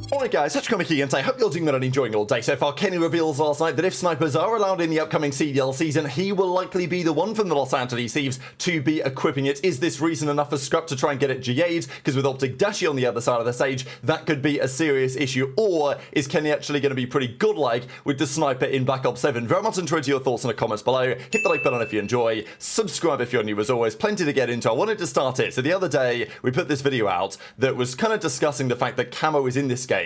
Alright guys, such comic again. I hope you're doing well and enjoying all day so far. Kenny reveals last night that if snipers are allowed in the upcoming CDL season, he will likely be the one from the Los Angeles Thieves to be equipping it. Is this reason enough for Scrap to try and get it GA'd? Because with OpTic Dashy on the other side of the stage, that could be a serious issue. Or is Kenny actually going to be pretty godlike with the sniper in Black Ops 7? Very much enjoyed your thoughts in the comments below. Hit the like button if you enjoy. Subscribe if you're new as always. Plenty to get into. I wanted to start it. So the other day, we put this video out that was kind of discussing the fact that camo is in this game.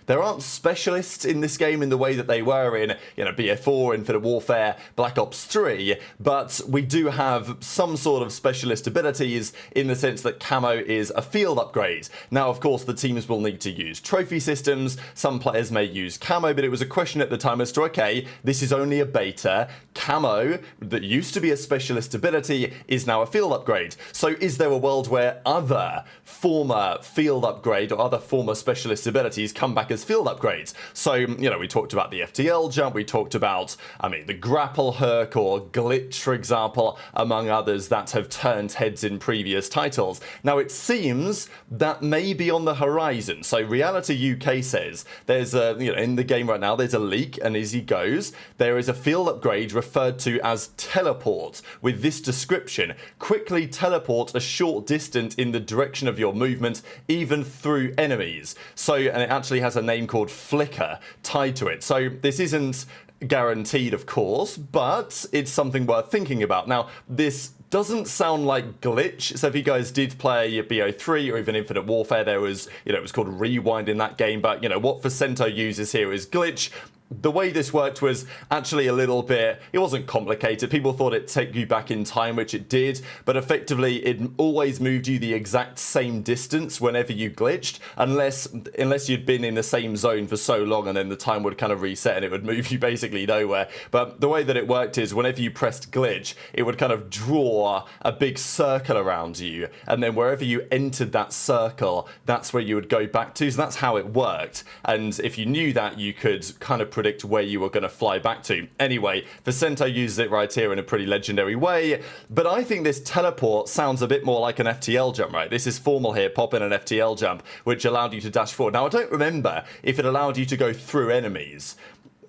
There aren't specialists in this game in the way that they were in, BF4, Infinite Warfare, Black Ops 3, but we do have some sort of specialist abilities in the sense that camo is a field upgrade. Now, of course, the teams will need to use trophy systems. Some players may use camo, but it was a question at the time as to, okay, this is only a beta. Camo, that used to be a specialist ability, is now a field upgrade. So is there a world where other former field upgrade or other former specialist abilities come back as field upgrades? So, we talked about the FTL jump, we talked about, the grapple hook or glitch, for example, among others that have turned heads in previous titles. Now, it seems that may be on the horizon. So, Reality UK says there's a, in the game right now, there's a leak, and as he goes, there is a field upgrade referred to as teleport with this description: quickly teleport a short distance in the direction of your movement, even through enemies. So, and it actually has a name called Flicker tied to it. So this isn't guaranteed, of course, but it's something worth thinking about. Now, this doesn't sound like glitch. So if you guys did play BO3 or even Infinite Warfare, there was, it was called Rewind in that game, but what Facento uses here is glitch. The way this worked was actually a little bit, it wasn't complicated. People thought it'd take you back in time, which it did, but effectively it always moved you the exact same distance whenever you glitched, unless you'd been in the same zone for so long, and then the time would kind of reset and it would move you basically nowhere. But the way that it worked is whenever you pressed glitch, it would kind of draw a big circle around you, and then wherever you entered that circle, that's where you would go back to. So that's how it worked, and if you knew that, you could kind of predict where you were going to fly back to. Anyway, Vicento uses it right here in a pretty legendary way, but I think this teleport sounds a bit more like an FTL jump, right? This is formal here, pop in an FTL jump, which allowed you to dash forward. Now, I don't remember if it allowed you to go through enemies.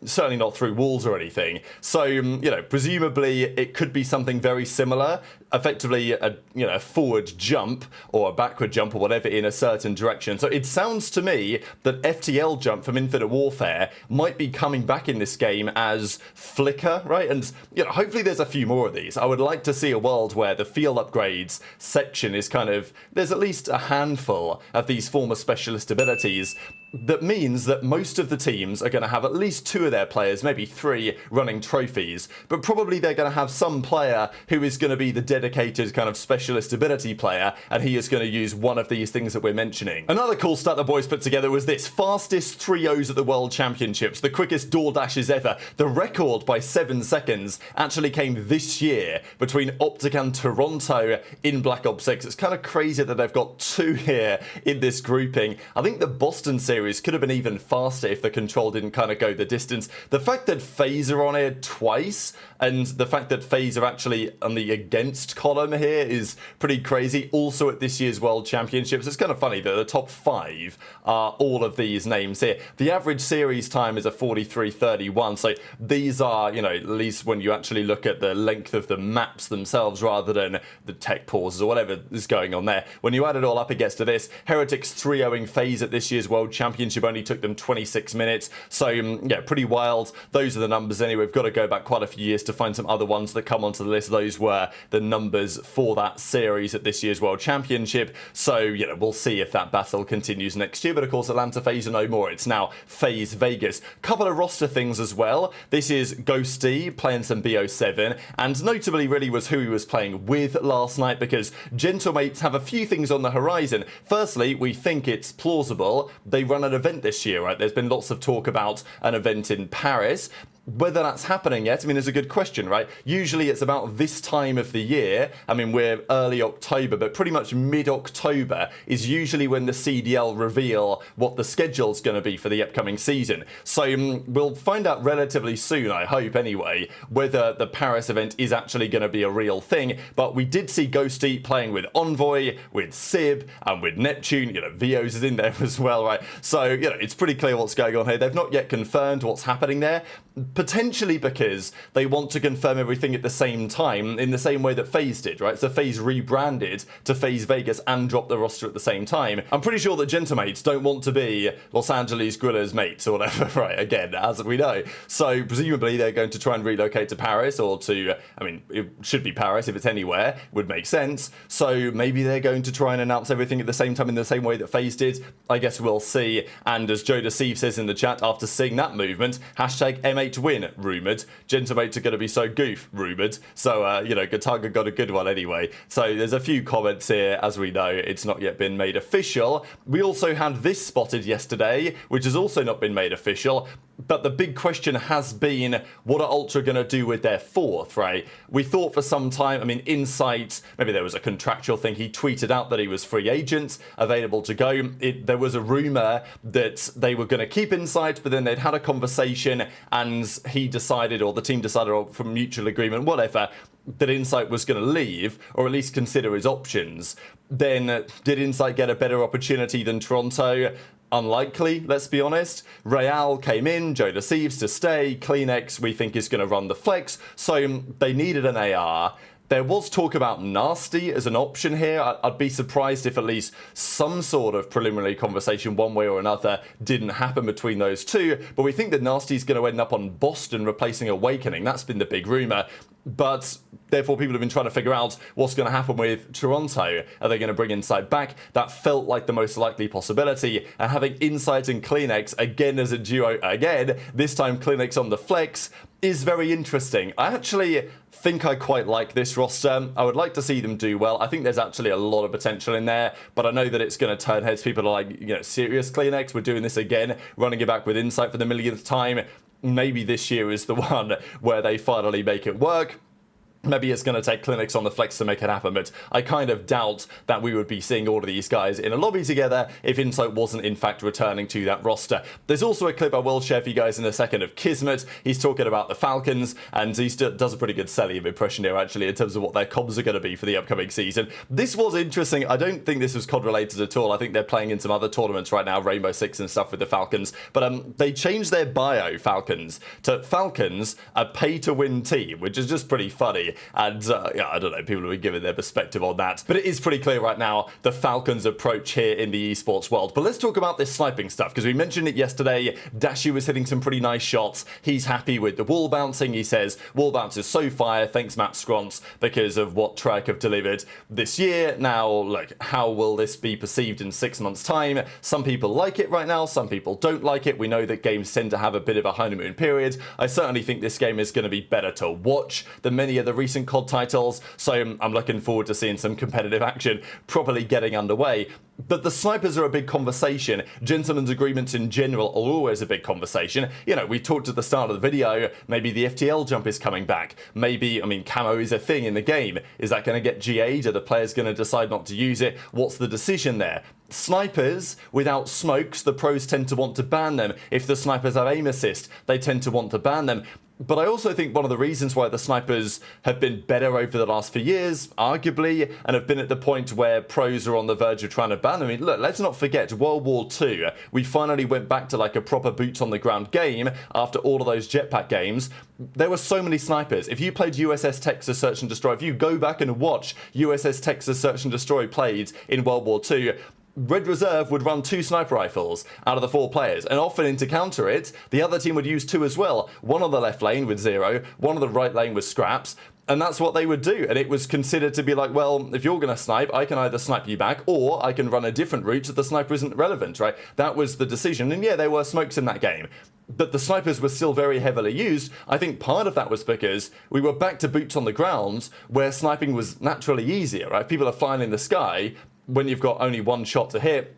Certainly not through walls or anything. So, presumably it could be something very similar, effectively a forward jump or a backward jump or whatever in a certain direction. So it sounds to me that FTL jump from Infinite Warfare might be coming back in this game as Flicker, right? And, hopefully there's a few more of these. I would like to see a world where the field upgrades section is kind of, there's at least a handful of these former specialist abilities. That means that most of the teams are going to have at least 2 of their players, maybe 3, running trophies, but probably they're going to have some player who is going to be the dedicated kind of specialist ability player, and he is going to use one of these things that we're mentioning. Another cool stat the boys put together was this: fastest 3-0s at the World Championships, the quickest door dashes ever. The record by 7 seconds actually came this year between OpTic and Toronto in Black Ops 6. It's kind of crazy that they've got 2 here in this grouping. I think the Boston series could have been even faster if the control didn't kind of go the distance. The fact that FaZe are on here twice, and the fact that FaZe are actually on the against column here is pretty crazy. Also at this year's World Championships, it's kind of funny that the top 5 are all of these names here. The average series time is a 43.31, so these are, at least when you actually look at the length of the maps themselves rather than the tech pauses or whatever is going on there. When you add it all up, it gets to this. Heretics 3-0ing FaZe at this year's World Championship only took them 26 minutes. So, yeah, pretty wild. Those are the numbers anyway. We've got to go back quite a few years to find some other ones that come onto the list. Those were the numbers for that series at this year's World Championship. So, we'll see if that battle continues next year. But of course, Atlanta FaZe are no more. It's now FaZe Vegas. Couple of roster things as well. This is Ghosty playing some BO7, and notably really was who he was playing with last night, because Gentlemates have a few things on the horizon. Firstly, we think it's plausible they run an event this year, right? There's been lots of talk about an event in Paris. Whether that's happening yet, I mean, is a good question, right? Usually it's about this time of the year. I mean, we're early October, but pretty much mid-October is usually when the CDL reveal what the schedule's going to be for the upcoming season. So we'll find out relatively soon, I hope anyway, whether the Paris event is actually going to be a real thing. But we did see Ghosty playing with Envoy, with Simp, and with Neptune. You know, Vios is in there as well, right? So, you know, it's pretty clear what's going on here. They've not yet confirmed what's happening there. Potentially because they want to confirm everything at the same time, in the same way that FaZe did, right? So FaZe rebranded to FaZe Vegas and dropped the roster at the same time. I'm pretty sure that Gentamates don't want to be Los Angeles Guerrillas mates or whatever, right? Again, as we know. So presumably they're going to try and relocate to Paris or to, I mean, it should be Paris if it's anywhere, would make sense. So maybe they're going to try and announce everything at the same time in the same way that FaZe did. I guess we'll see. And as JoeDeceives says in the chat, after seeing that movement, hashtag M8win rumoured. Gentamates are going to be so goof rumoured. So, you know, Gataga got a good one anyway. So there's a few comments here. As we know, it's not yet been made official. We also had this spotted yesterday, which has also not been made official. But the big question has been, what are Ultra going to do with their fourth, right? We thought for some time, I mean, Insight, maybe there was a contractual thing. He tweeted out that he was free agent, available to go. There was a rumour that they were going to keep Insight, but then they'd had a conversation and he decided, or the team decided, or from mutual agreement, whatever, that Insight was going to leave, or at least consider his options. Then did Insight get a better opportunity than Toronto? Unlikely, let's be honest. Real came in, JoeDeceives to stay, CleanX we think is going to run the flex, so they needed an AR. There was talk about Nastie as an option here. I'd be surprised if at least some sort of preliminary conversation one way or another didn't happen between those two, but we think that Nastie's going to end up on Boston replacing Awakening. That's been the big rumour. But therefore people have been trying to figure out what's going to happen with Toronto. Are they going to bring Insight back? That felt like the most likely possibility. And having Insight and CleanX again as a duo again, this time CleanX on the flex, is very interesting. I actually think I quite like this roster. I would like to see them do well. I think there's actually a lot of potential in there, but I know that it's going to turn heads. People are like, you know, serious CleanX, we're doing this again, running it back with Insight for the millionth time. Maybe this year is the one where they finally make it work. Maybe it's going to take CleanX on the flex to make it happen, but I kind of doubt that we would be seeing all of these guys in a lobby together if Insight wasn't in fact returning to that roster. There's also a clip I will share for you guys in a second of Kismet. He's talking about the Falcons, and he does a pretty good Cellium impression here actually in terms of what their comms are going to be for the upcoming season. This was interesting. I don't think this was COD related at all. I think they're playing in some other tournaments right now, Rainbow Six and stuff with the Falcons, but they changed their bio, Falcons, to Falcons, a pay-to-win team, which is just pretty funny. And yeah, I don't know, people have been giving their perspective on that. But it is pretty clear right now the Falcons' approach here in the esports world. But let's talk about this sniping stuff, because we mentioned it yesterday. Dashy was hitting some pretty nice shots. He's happy with the wall bouncing. He says, wall bounce is so fire, thanks Matt Scronce, because of what Trek have delivered this year. Now, look, how will this be perceived in 6 months' time? Some people like it right now, some people don't like it. We know that games tend to have a bit of a honeymoon period. I certainly think this game is going to be better to watch than many of the recent COD titles, so I'm looking forward to seeing some competitive action properly getting underway. But the snipers are a big conversation. Gentlemen's agreements in general are always a big conversation. You know, we talked at the start of the video, maybe the FTL jump is coming back. Maybe, I mean, camo is a thing in the game. Is that going to get GA'd? Are the players going to decide not to use it? What's the decision there? Snipers, without smokes, the pros tend to want to ban them. If the snipers have aim assist, they tend to want to ban them. But I also think one of the reasons why the snipers have been better over the last few years, arguably, and have been at the point where pros are on the verge of trying to ban them. I mean, look, let's not forget, World War II, we finally went back to like a proper boots on the ground game after all of those jetpack games. There were so many snipers. If you played USS Texas Search and Destroy, if you go back and watch USS Texas Search and Destroy played in World War II, Red Reserve would run 2 sniper rifles out of the 4 players, and often in to counter it, the other team would use 2 as well. One on the left lane with 0, one on the right lane with Scraps, and that's what they would do. And it was considered to be like, well, if you're going to snipe, I can either snipe you back, or I can run a different route so the sniper isn't relevant, right? That was the decision, and yeah, there were smokes in that game. But the snipers were still very heavily used. I think part of that was because we were back to boots on the ground, where sniping was naturally easier, right? People are flying in the sky. When you've got only one shot to hit,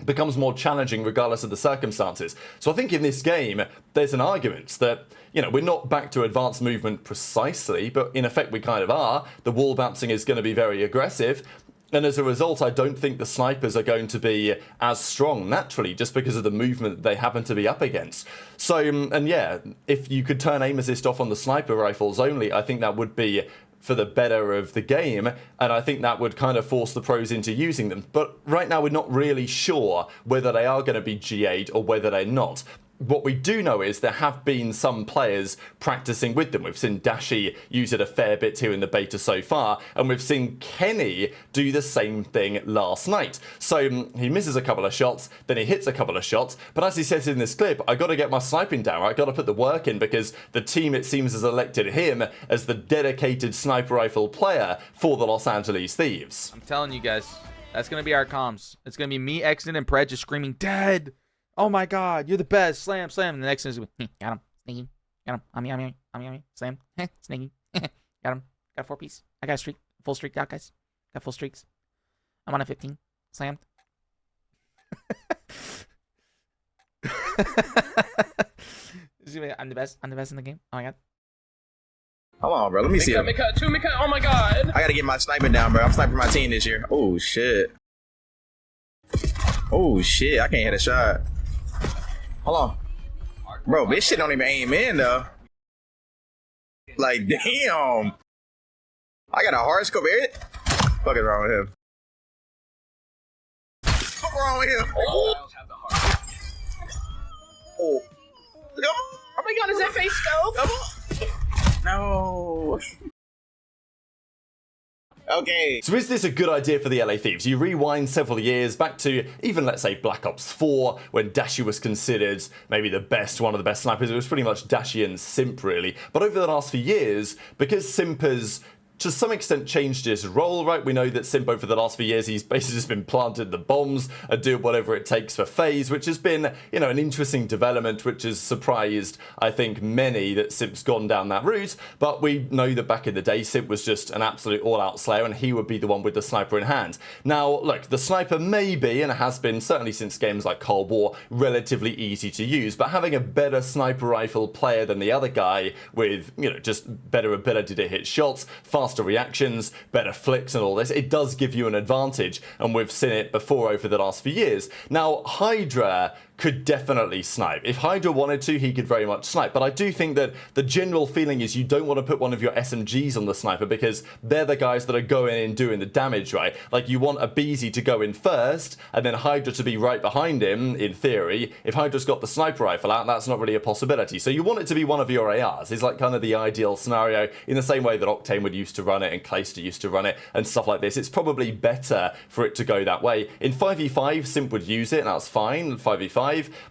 becomes more challenging regardless of the circumstances. So I think in this game, there's an argument that, you know, we're not back to advanced movement precisely, but in effect we kind of are. The wall bouncing is going to be very aggressive. And as a result, I don't think the snipers are going to be as strong naturally just because of the movement that they happen to be up against. So, and yeah, if you could turn aim assist off on the sniper rifles only, I think that would be for the better of the game, and I think that would kind of force the pros into using them. But right now we're not really sure whether they are going to be GA'd or whether they're not. What we do know is there have been some players practicing with them. We've seen Dashy use it a fair bit here in the beta so far, and we've seen Kenny do the same thing last night. So he misses a couple of shots, then he hits a couple of shots, but as he says in this clip, I got to get my sniping down, right? I got to put the work in because the team, it seems, has elected him as the dedicated sniper rifle player for the Los Angeles Thieves. I'm telling you guys, that's going to be our comms. It's going to be me, Exton, and Pred just screaming, "Dead! Oh my god, you're the best. Slam, slam." And the next thing is, got him. Sneaky. Got him. I'm slam. Sneaky. Got him. Got a 4-piece. I got a streak. Full streak out, guys. Got full streaks. I'm on a 15. Slammed. I'm the best. I'm the best in the game. Oh my god. Hold on, bro. Let me see it. Mid-cut, 2 mid-cut. Oh my god. I gotta get my sniping down, bro. I'm sniping my team this year. Oh, shit. Oh, shit. I can't hit a shot. Hold on. Bro, this shit don't even aim in, though. Like, damn. I got a hard scope. Fuck is wrong with him? What's wrong with him? Oh. Oh. Oh my god, is that face scope? No. Okay. So is this a good idea for the LA Thieves? You rewind several years back to even, let's say, Black Ops 4, when Dashy was considered maybe the best, one of the best snipers. It was pretty much Dashy and Simp, really. But over the last few years, because Simp has to some extent changed his role, right? We know that Simp over the last few years, he's basically just been planted the bombs and doing whatever it takes for FaZe, which has been, you know, an interesting development, which has surprised, I think, many that Simp's gone down that route. But we know that back in the day, Simp was just an absolute all-out slayer, and he would be the one with the sniper in hand. Now, look, the sniper may be, and has been, certainly since games like Cold War, relatively easy to use, but having a better sniper rifle player than the other guy with, you know, just better ability to hit shots, faster reactions, better flicks and all this, it does give you an advantage, and we've seen it before over the last few years. Now, HyDra could definitely snipe. If HyDra wanted to, he could very much snipe, but I do think that the general feeling is you don't want to put one of your SMGs on the sniper because they're the guys that are going in doing the damage, right? Like, you want aBeZy to go in first, and then HyDra to be right behind him, in theory. If HyDra's got the sniper rifle out, that's not really a possibility. So you want it to be one of your ARs. It's like kind of the ideal scenario, in the same way that Octane would used to run it, and Clayster used to run it, and stuff like this. It's probably better for it to go that way. In 5v5, Simp would use it, and that's fine, 5v5.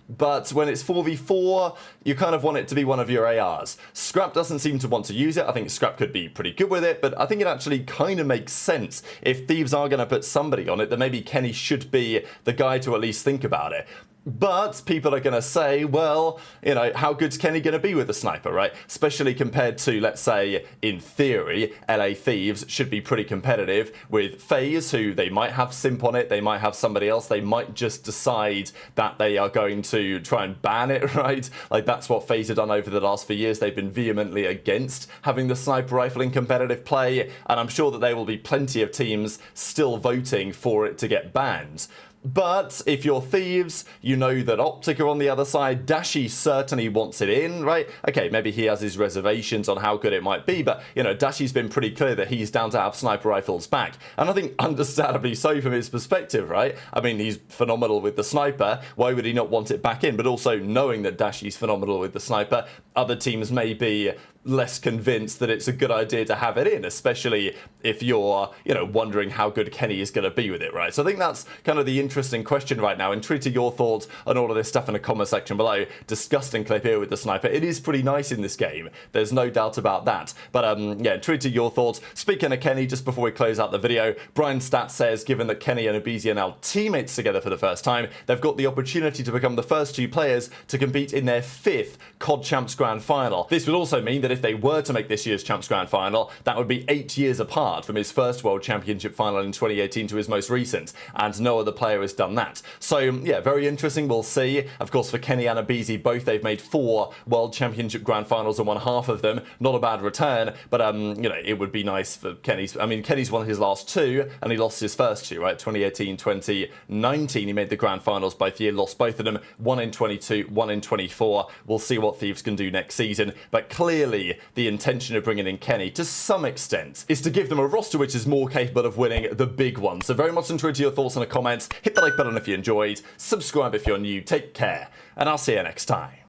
But when it's 4v4, you kind of want it to be one of your ARs. Scrap doesn't seem to want to use it. I think Scrap could be pretty good with it, but I think it actually kind of makes sense. If Thieves are going to put somebody on it, then maybe Kenny should be the guy to at least think about it. But people are going to say, well, you know, how good's Kenny going to be with the sniper, right? Especially compared to, let's say, in theory, LA Thieves should be pretty competitive with FaZe, who they might have Simp on it, they might have somebody else, they might just decide that they are going to try and ban it, right? Like, that's what FaZe have done over the last few years. They've been vehemently against having the sniper rifle in competitive play, and I'm sure that there will be plenty of teams still voting for it to get banned. But if you're Thieves, you know that OpTic are on the other side. Dashy certainly wants it in, right? Okay, maybe he has his reservations on how good it might be, but, you know, Dashy's been pretty clear that he's down to have sniper rifles back. And I think understandably so from his perspective, right? I mean, he's phenomenal with the sniper. Why would he not want it back in? But also knowing that Dashy's phenomenal with the sniper, other teams may be less convinced that it's a good idea to have it in, especially if you're, you know, wondering how good Kenny is going to be with it, right? So I think that's kind of the interesting question right now. Intrigued to your thoughts on all of this stuff in the comment section below. Disgusting clip here with the sniper. It is pretty nice in this game. There's no doubt about that. But yeah, intrigued to your thoughts. Speaking of Kenny, just before we close out the video, Brian Stats says, given that Kenny and aBeZy are now teammates together for the first time, they've got the opportunity to become the first two players to compete in their 5th COD Champs Grand Final. This would also mean that if they were to make this year's Champs Grand Final, that would be 8 years apart from his first World Championship final in 2018 to his most recent, and no other player has done that. So yeah, very interesting, we'll see. Of course, for Kenny and aBeZy, both they've made 4 World Championship Grand Finals and won half of them. Not a bad return, but you know, it would be nice for Kenny's. I mean, Kenny's won his last 2, and he lost his first 2, right? 2018, 2019, he made the Grand Finals both year, lost both of them, 1 in 22, 1 in 24. We'll see what Thieves can do next season, but clearly the intention of bringing in Kenny, to some extent, is to give them a roster which is more capable of winning the big ones. So very much enjoyed your thoughts in the comments. Hit the like button if you enjoyed, subscribe if you're new, take care, and I'll see you next time.